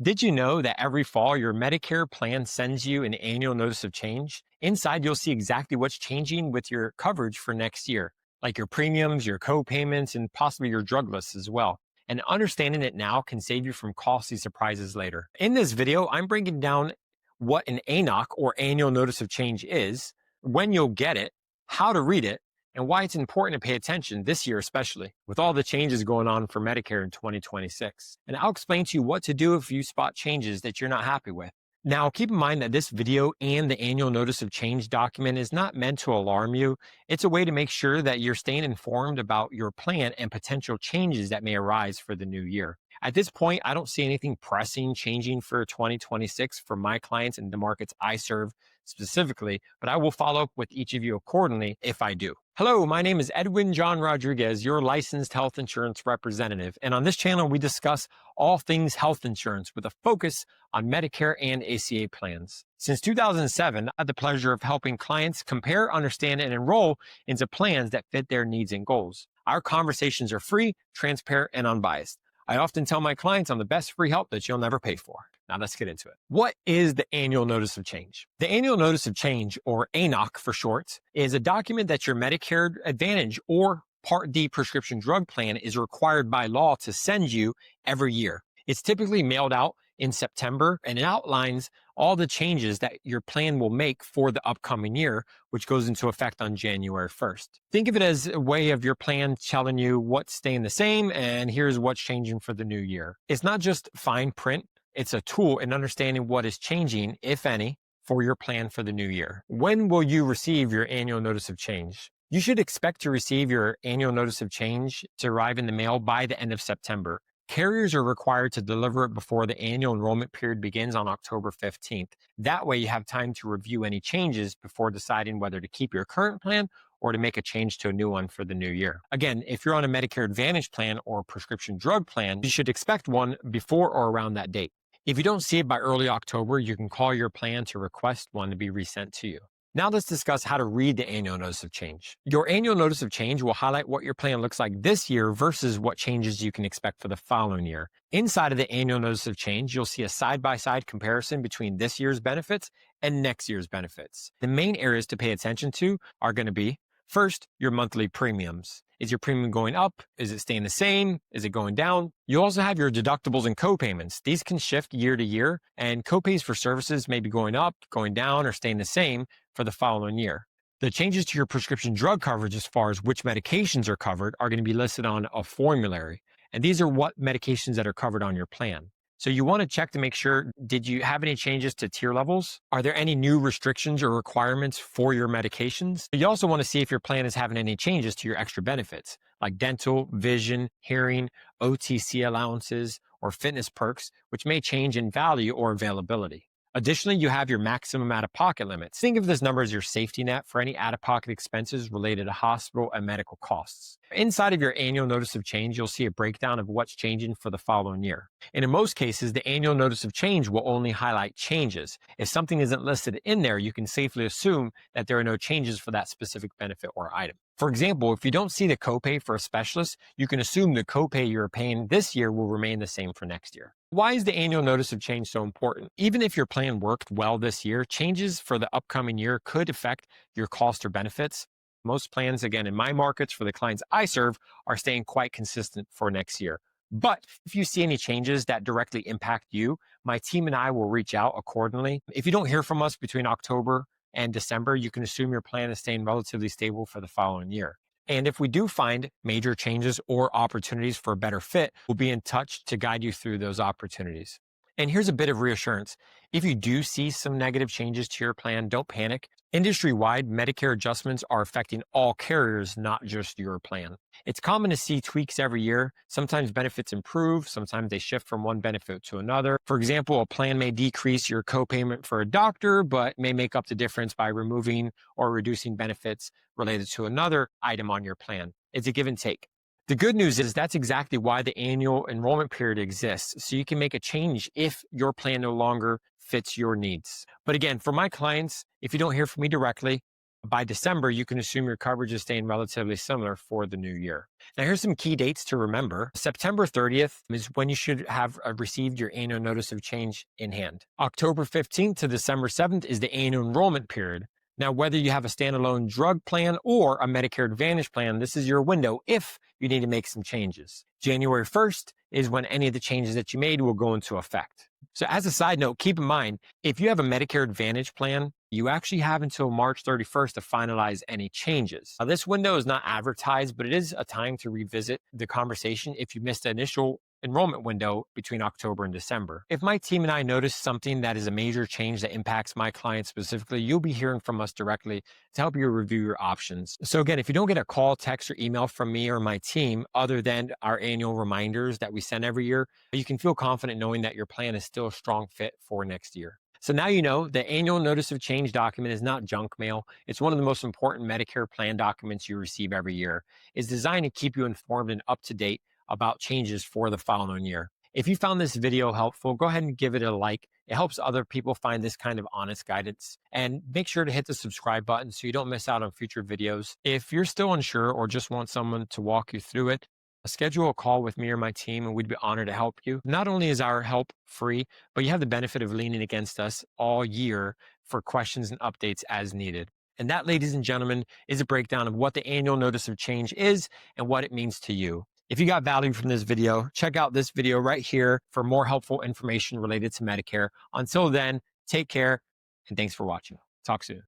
Did you know that every fall your Medicare plan sends you an annual notice of change? Inside, you'll see exactly what's changing with your coverage for next year, like your premiums, your co-payments, and possibly your drug lists as well. And understanding it now can save you from costly surprises later. In this video, I'm breaking down what an ANOC or annual notice of change is, when you'll get it, how to read it, and why it's important to pay attention this year, especially with all the changes going on for Medicare in 2026. And I'll explain to you what to do if you spot changes that you're not happy with. Now, keep in mind that this video and the annual notice of change document is not meant to alarm you. It's a way to make sure that you're staying informed about your plan and potential changes that may arise for the new year. At this point, I don't see anything pressing changing for 2026 for my clients and the markets I serve specifically, but I will follow up with each of you accordingly if I do. Hello, my name is Edwin John Rodriguez, your licensed health insurance representative. And on this channel, we discuss all things health insurance with a focus on Medicare and ACA plans. Since 2007, I had the pleasure of helping clients compare, understand, and enroll into plans that fit their needs and goals. Our conversations are free, transparent, and unbiased. I often tell my clients I'm the best free help that you'll never pay for. Now let's get into it. What is the annual notice of change? The annual notice of change, or ANOC for short, is a document that your Medicare Advantage or Part D prescription drug plan is required by law to send you every year. It's typically mailed out in September, and it outlines all the changes that your plan will make for the upcoming year, which goes into effect on January 1st. Think of it as a way of your plan telling you what's staying the same and here's what's changing for the new year. It's not just fine print, it's a tool in understanding what is changing, if any, for your plan for the new year. When will you receive your annual notice of change? You should expect to receive your annual notice of change to arrive in the mail by the end of September. Carriers are required to deliver it before the annual enrollment period begins on October 15th. That way you have time to review any changes before deciding whether to keep your current plan or to make a change to a new one for the new year. Again, if you're on a Medicare Advantage plan or prescription drug plan, you should expect one before or around that date. If you don't see it by early October, you can call your plan to request one to be resent to you. Now let's discuss how to read the annual notice of change. Your annual notice of change will highlight what your plan looks like this year versus what changes you can expect for the following year. Inside of the annual notice of change, you'll see a side-by-side comparison between this year's benefits and next year's benefits. The main areas to pay attention to are going to be, first, your monthly premiums. Is your premium going up? Is it staying the same? Is it going down? You also have your deductibles and co-payments. These can shift year to year, and co-pays for services may be going up, going down, or staying the same for the following year. The changes to your prescription drug coverage as far as which medications are covered are going to be listed on a formulary. And these are what medications that are covered on your plan. So you want to check to make sure, did you have any changes to tier levels? Are there any new restrictions or requirements for your medications? You also want to see if your plan is having any changes to your extra benefits, like dental, vision, hearing, OTC allowances, or fitness perks, which may change in value or availability. Additionally, you have your maximum out-of-pocket limits. Think of this number as your safety net for any out-of-pocket expenses related to hospital and medical costs. Inside of your annual notice of change, you'll see a breakdown of what's changing for the following year. And in most cases, the annual notice of change will only highlight changes. If something isn't listed in there, you can safely assume that there are no changes for that specific benefit or item. For example, if you don't see the copay for a specialist, you can assume the copay you're paying this year will remain the same for next year. Why is the annual notice of change so important? Even if your plan worked well this year, changes for the upcoming year could affect your cost or benefits. Most plans, again, in my markets for the clients I serve, are staying quite consistent for next year. But if you see any changes that directly impact you, my team and I will reach out accordingly. If you don't hear from us between October and December, you can assume your plan is staying relatively stable for the following year. And if we do find major changes or opportunities for a better fit, we'll be in touch to guide you through those opportunities. And here's a bit of reassurance. If you do see some negative changes to your plan, don't panic. Industry-wide, Medicare adjustments are affecting all carriers, not just your plan. It's common to see tweaks every year. Sometimes benefits improve, sometimes they shift from one benefit to another. For example, a plan may decrease your copayment for a doctor, but may make up the difference by removing or reducing benefits related to another item on your plan. It's a give and take. The good news is that's exactly why the annual enrollment period exists, so you can make a change if your plan no longer fits your needs. But again, for my clients, if you don't hear from me directly, By December, you can assume your coverage is staying relatively similar for the new year. Now, here's some key dates to remember. September 30th is when you should have received your annual notice of change in hand. October 15th to December 7th is the annual enrollment period. Now, whether you have a standalone drug plan or a Medicare Advantage plan, this is your window if you need to make some changes. January 1st is when any of the changes that you made will go into effect. So as a side note, keep in mind, if you have a Medicare Advantage plan, you actually have until March 31st to finalize any changes. Now, this window is not advertised, but it is a time to revisit the conversation if you missed the initial enrollment window between October and December. If my team and I notice something that is a major change that impacts my client specifically, you'll be hearing from us directly to help you review your options. So again, if you don't get a call, text, or email from me or my team, other than our annual reminders that we send every year, you can feel confident knowing that your plan is still a strong fit for next year. So now you know the annual notice of change document is not junk mail. It's one of the most important Medicare plan documents you receive every year. It's designed to keep you informed and up to date about changes for the following year. If you found this video helpful, go ahead and give it a like. It helps other people find this kind of honest guidance. And make sure to hit the subscribe button so you don't miss out on future videos. If you're still unsure or just want someone to walk you through it, schedule a call with me or my team, and we'd be honored to help you. Not only is our help free, but you have the benefit of leaning against us all year for questions and updates as needed. And that, ladies and gentlemen, is a breakdown of what the annual notice of change is and what it means to you. If you got value from this video, check out this video right here for more helpful information related to Medicare. Until then, take care and thanks for watching. Talk soon.